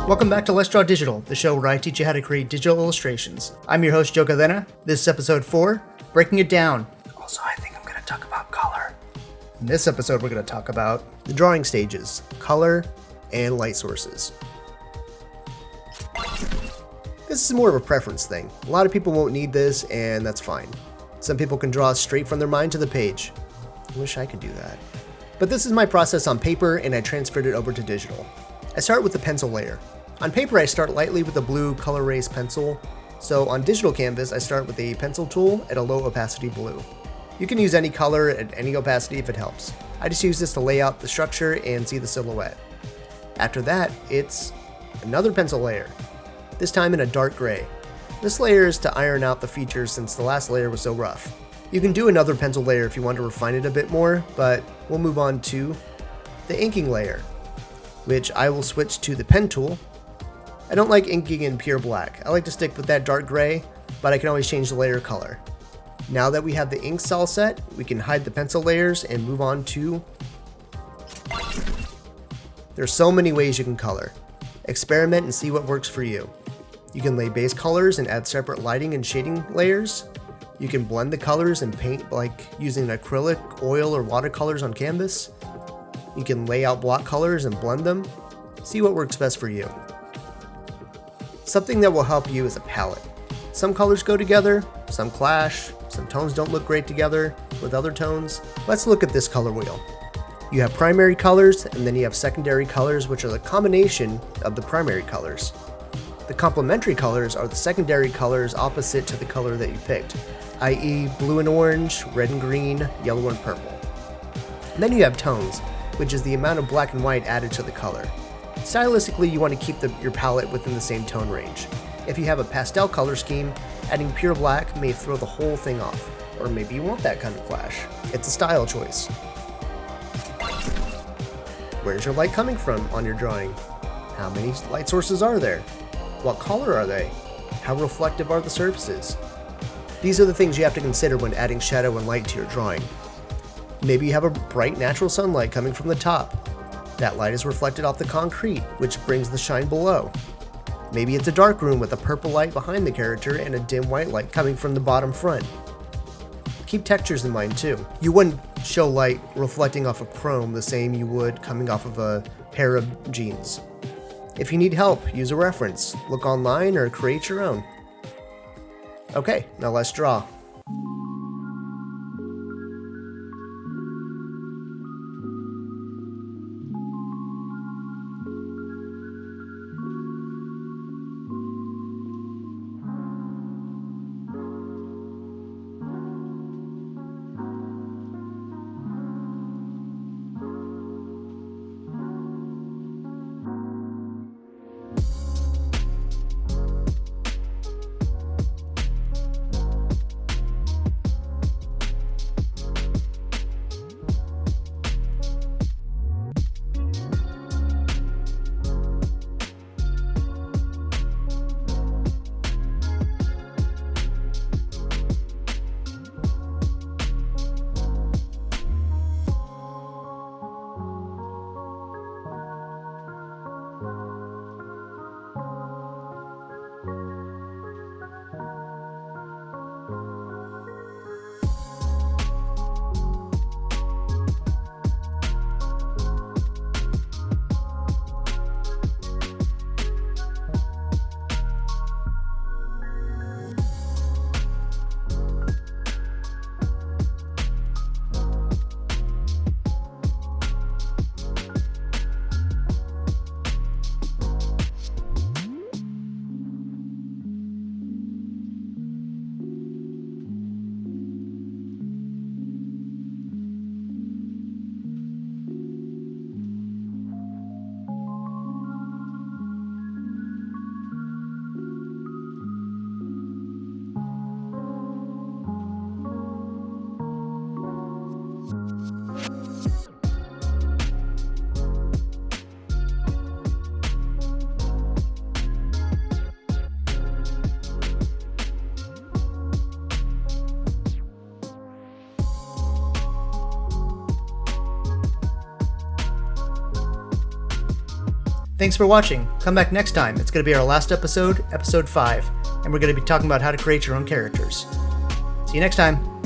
Welcome back to Let's Draw Digital, the show where I teach you how to create digital illustrations. I'm your host, Joe Cadena. This is episode 4, Breaking It Down. Also, I think I'm going to talk about color. In this episode, we're going to talk about the drawing stages, color, and light sources. This is more of a preference thing. A lot of people won't need this, and that's fine. Some people can draw straight from their mind to the page. I wish I could do that. But this is my process on paper, and I transferred it over to digital. I start with the pencil layer. On paper, I start lightly with a blue color race pencil. So on digital canvas, I start with a pencil tool at a low opacity blue. You can use any color at any opacity if it helps. I just use this to lay out the structure and see the silhouette. After that, it's another pencil layer, this time in a dark gray. This layer is to iron out the features since the last layer was so rough. You can do another pencil layer if you want to refine it a bit more, but we'll move on to the inking layer, which I will switch to the pen tool. I don't like inking in pure black. I like to stick with that dark gray, but I can always change the layer color. Now that we have the inks all set, we can hide the pencil layers and move on to... There's so many ways you can color. Experiment and see what works for you. You can lay base colors and add separate lighting and shading layers. You can blend the colors and paint like using acrylic, oil, or watercolors on canvas. You can lay out block colors and blend them. See what works best for you. Something that will help you is a palette. Some colors go together, some clash, some tones don't look great together with other tones. Let's look at this color wheel. You have primary colors, and then you have secondary colors, which are the combination of the primary colors. The complementary colors are the secondary colors opposite to the color that you picked, i.e. blue and orange, red and green, yellow and purple. And then you have tones, which is the amount of black and white added to the color. Stylistically, you want to keep your palette within the same tone range. If you have a pastel color scheme, adding pure black may throw the whole thing off, or maybe you want that kind of clash. It's a style choice. Where's your light coming from on your drawing? How many light sources are there? What color are they? How reflective are the surfaces? These are the things you have to consider when adding shadow and light to your drawing. Maybe you have a bright natural sunlight coming from the top. That light is reflected off the concrete, which brings the shine below. Maybe it's a dark room with a purple light behind the character and a dim white light coming from the bottom front. Keep textures in mind too. You wouldn't show light reflecting off of chrome the same you would coming off of a pair of jeans. If you need help, use a reference, look online, or create your own. Okay, now let's draw. Thanks for watching. Come back next time. It's going to be our last episode, episode 5, and we're going to be talking about how to create your own characters. See you next time.